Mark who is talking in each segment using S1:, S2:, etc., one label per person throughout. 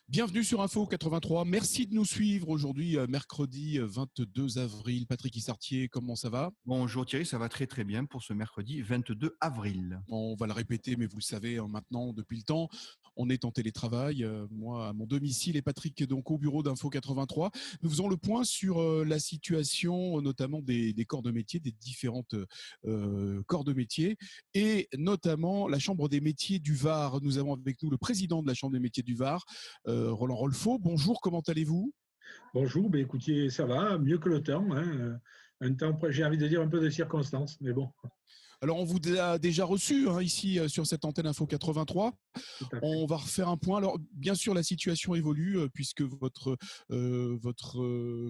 S1: Bienvenue sur Info 83. Merci de nous suivre aujourd'hui, mercredi 22 avril. Patrick Issartier, comment ça va?
S2: Bonjour Thierry, ça va très très bien pour ce mercredi 22 avril.
S1: On va le répéter, mais vous le savez maintenant depuis le temps, on est en télétravail. Moi à mon domicile et Patrick donc au bureau d'Info 83. Nous faisons le point sur la situation, notamment des corps de métier, des différentes corps de métier, et notamment la Chambre des métiers du Var. Nous avons avec nous le président de la Chambre des métiers du Var, Roland Rolfo. Bonjour, comment allez-vous?
S3: Bonjour, écoutez, ça va, mieux que le temps. Un temps, j'ai envie de dire un peu de circonstances, mais bon.
S1: Alors, on vous a déjà reçu ici sur cette antenne Info 83.
S3: Tout à fait.
S1: On va refaire un point. Alors, bien sûr, la situation évolue puisque votre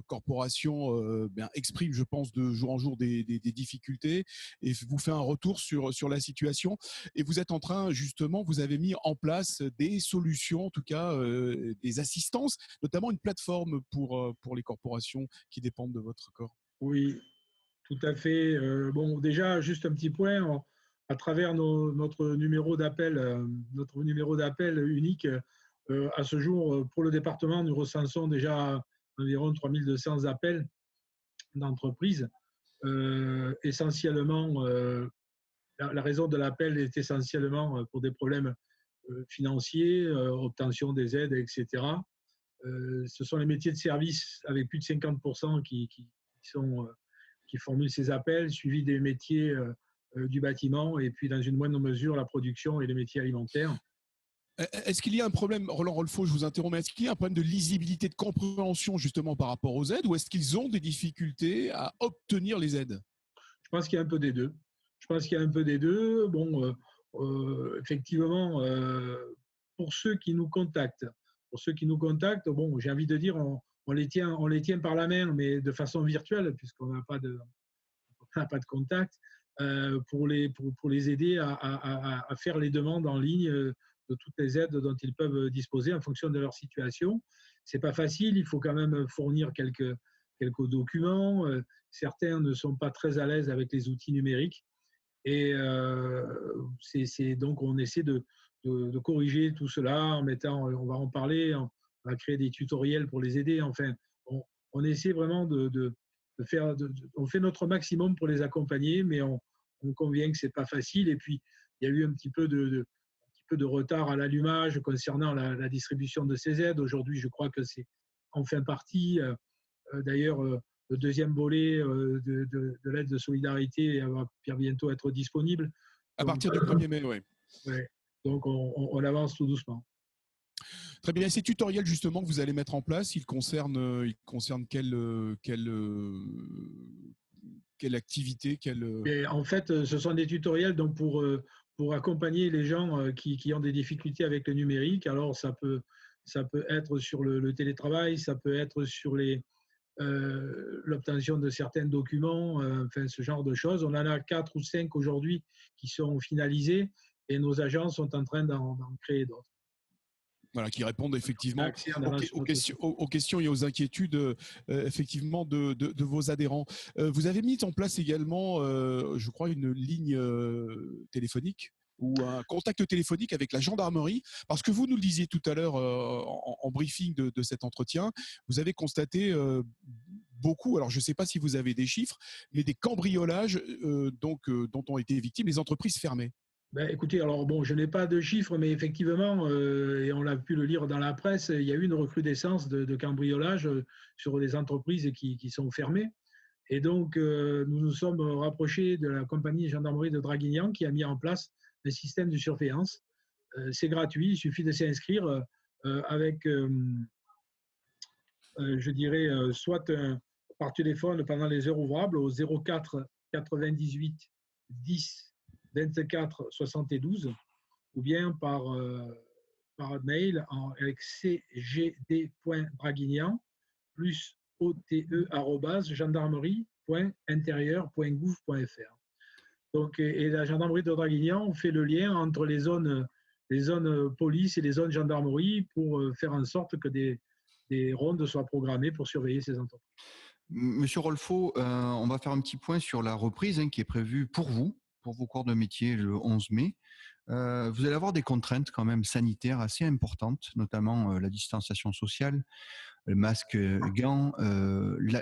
S1: corporation exprime, je pense, de jour en jour des difficultés et vous fait un retour sur la situation. Et vous êtes en train, justement, vous avez mis en place des solutions, en tout cas des assistances, notamment une plateforme pour les corporations qui dépendent de votre corps.
S3: Oui, tout à fait. Déjà, juste un petit point. À travers notre numéro d'appel, unique, à ce jour, pour le département, nous recensons déjà environ 3200 appels d'entreprises. Essentiellement, la raison de l'appel est essentiellement pour des problèmes financiers, obtention des aides, etc. Ce sont les métiers de service avec plus de 50% qui formulent ces appels, suivis des métiers du bâtiment et puis dans une moindre mesure la production et les métiers alimentaires.
S1: Est-ce qu'il y a un problème, Roland Rolfo, je vous interromps, mais est-ce qu'il y a un problème de lisibilité, de compréhension justement par rapport aux aides, ou est-ce qu'ils ont des difficultés à obtenir les aides?
S3: Je pense qu'il y a un peu des deux. Effectivement, pour ceux qui nous contactent, j'ai envie de dire, on les tient par la main, mais de façon virtuelle, puisqu'on n'a pas de contact, pour les aider à faire les demandes en ligne de toutes les aides dont ils peuvent disposer en fonction de leur situation. C'est pas facile, il faut quand même fournir quelques documents. Certains ne sont pas très à l'aise avec les outils numériques. Et donc, on essaie de corriger tout cela en mettant, on va en parler, on va créer des tutoriels pour les aider. Enfin, on essaie vraiment on fait notre maximum pour les accompagner, mais on convient que c'est pas facile. Et puis, il y a eu un petit peu de retard à l'allumage concernant la distribution de ces aides. Aujourd'hui, je crois que c'est enfin parti. D'ailleurs, le deuxième volet de l'aide de solidarité va bientôt être disponible.
S1: À partir du 1er mai, oui.
S3: Ouais. Donc, on avance tout doucement.
S1: Très bien. Et ces tutoriels, justement, que vous allez mettre en place, ils concernent quelle activité,
S3: Et en fait, ce sont des tutoriels donc pour accompagner les gens qui ont des difficultés avec le numérique. Alors, ça peut être sur le télétravail, ça peut être sur l'obtention de certains documents, enfin ce genre de choses. On en a 4 ou 5 aujourd'hui qui sont finalisés et nos agents sont en train d'en créer d'autres.
S1: Voilà, qui répondent effectivement aux questions et aux inquiétudes effectivement de vos adhérents. Vous avez mis en place également, je crois, une ligne téléphonique ou un contact téléphonique avec la gendarmerie, parce que vous nous le disiez tout à l'heure en briefing de cet entretien, vous avez constaté beaucoup, alors je ne sais pas si vous avez des chiffres, mais des cambriolages dont ont été victimes les entreprises fermées.
S3: Écoutez, alors bon, je n'ai pas de chiffres, mais effectivement, et on l'a pu le lire dans la presse, il y a eu une recrudescence de cambriolage sur des entreprises qui sont fermées. Et donc, nous nous sommes rapprochés de la compagnie gendarmerie de Draguignan qui a mis en place un système de surveillance. C'est gratuit, il suffit de s'inscrire avec, je dirais, soit par téléphone pendant les heures ouvrables au 04 98 10 24 72 ou bien par mail avec cgd.draguignan plus ote@gendarmerie.intérieur.gouv.fr. Donc, et la gendarmerie de Draguignan fait le lien entre les zones police et les zones gendarmerie pour faire en sorte que des rondes soient programmées pour surveiller ces entreprises.
S2: Monsieur Rolfo, on va faire un petit point sur la reprise qui est prévue pour vous, pour vos corps de métier le 11 mai. Vous allez avoir des contraintes quand même sanitaires assez importantes, notamment la distanciation sociale, le masque, gants,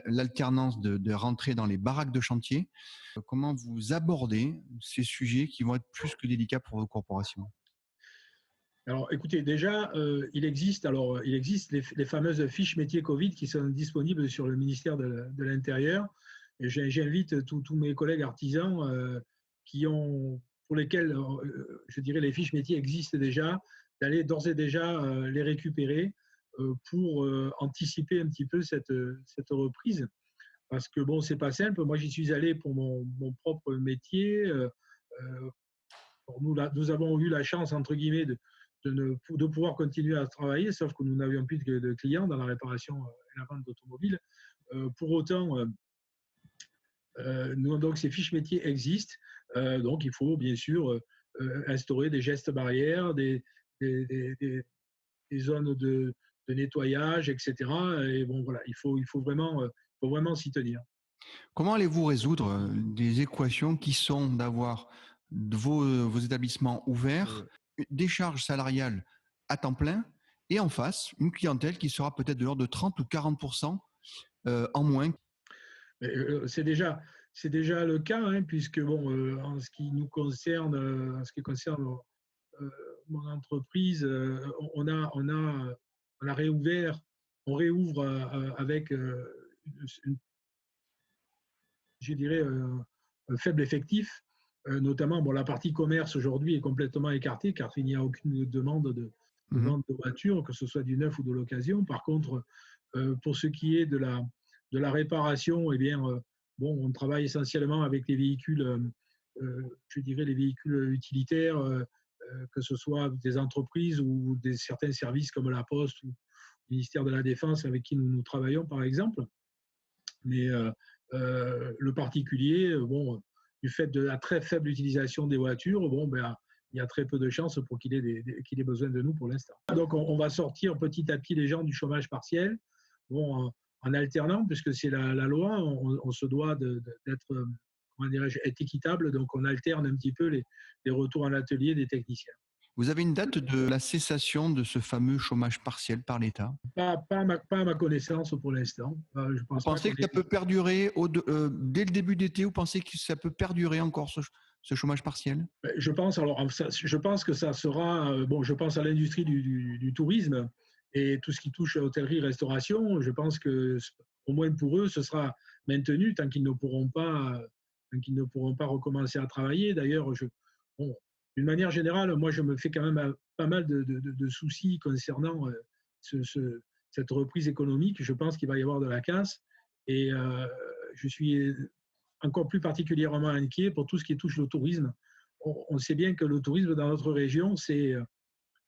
S2: l'alternance de rentrer dans les baraques de chantier. Comment vous abordez ces sujets qui vont être plus que délicats pour vos corporations?
S3: Alors, écoutez, déjà, il existe les fameuses fiches métiers Covid qui sont disponibles sur le ministère de l'Intérieur. Et j'invite tous mes collègues artisans pour lesquels, je dirais, les fiches métiers existent déjà, d'aller d'ores et déjà les récupérer pour anticiper un petit peu cette reprise. Parce que bon, c'est pas simple. Moi, j'y suis allé pour mon propre métier. Nous avons eu la chance, entre guillemets, de pouvoir continuer à travailler, sauf que nous n'avions plus de clients dans la réparation et la vente d'automobiles. Pour autant, donc ces fiches métiers existent. Donc, il faut bien sûr instaurer des gestes barrières, des zones de nettoyage, etc. Et bon, voilà, il faut vraiment s'y tenir.
S2: Comment allez-vous résoudre des équations qui sont d'avoir vos établissements ouverts, des charges salariales à temps plein et en face, une clientèle qui sera peut-être de l'ordre de 30 ou 40% en moins?
S3: C'est déjà le cas, hein, puisque bon, en ce qui nous concerne, en ce qui concerne mon entreprise, on a réouvert, on réouvre avec je dirais, un faible effectif, notamment bon, la partie commerce aujourd'hui est complètement écartée car il n'y a aucune demande de vente de voitures, que ce soit du neuf ou de l'occasion. Par contre, pour ce qui est de la réparation, eh bien, bon, on travaille essentiellement avec les véhicules, je dirais les véhicules utilitaires, que ce soit des entreprises ou certains services comme la Poste ou le ministère de la Défense avec qui nous travaillons, par exemple. Mais le particulier, bon, du fait de la très faible utilisation des voitures, bon, ben, il y a très peu de chances pour qu'il ait besoin de nous pour l'instant. Donc, on va sortir petit à petit les gens du chômage partiel, bon, en alternant, puisque c'est la loi, on se doit d'être, comment dirais-je, être équitable, donc on alterne un petit peu les retours à l'atelier des techniciens.
S2: Vous avez une date de la cessation de ce fameux chômage partiel par l'État?
S3: Pas à ma connaissance pour l'instant.
S2: Vous pensez que ça peut perdurer dès le début d'été? Vous pensez que ça peut perdurer encore ce chômage partiel?
S3: Je pense que ça sera, bon, je pense à l'industrie du tourisme et tout ce qui touche à hôtellerie, restauration. Je pense que, au moins pour eux, ce sera maintenu tant qu'ils ne pourront pas recommencer à travailler. D'ailleurs, bon, d'une manière générale, moi, je me fais quand même pas mal de soucis concernant cette reprise économique. Je pense qu'il va y avoir de la casse et je suis encore plus particulièrement inquiet pour tout ce qui touche le tourisme. On sait bien que le tourisme dans notre région, c'est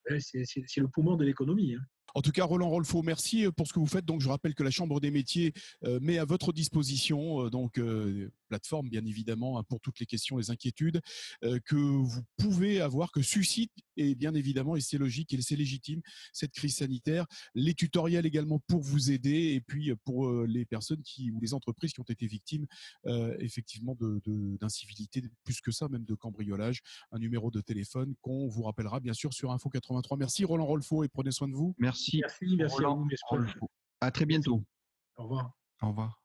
S3: le poumon de l'économie.
S1: En tout cas, Roland Rolfo, merci pour ce que vous faites. Donc, je rappelle que la Chambre des métiers met à votre disposition plateforme, bien évidemment, pour toutes les questions, les inquiétudes que vous pouvez avoir, que suscite, et bien évidemment, et c'est logique et c'est légitime, cette crise sanitaire. Les tutoriels également pour vous aider et puis pour les personnes ou les entreprises qui ont été victimes effectivement d'incivilité, plus que ça, même de cambriolage. Un numéro de téléphone qu'on vous rappellera bien sûr sur Info 83. Merci Roland Rolfo et prenez soin de vous.
S2: Merci
S3: Merci à vous.
S2: Rolfo. À très bientôt.
S3: Au revoir.
S2: Au revoir.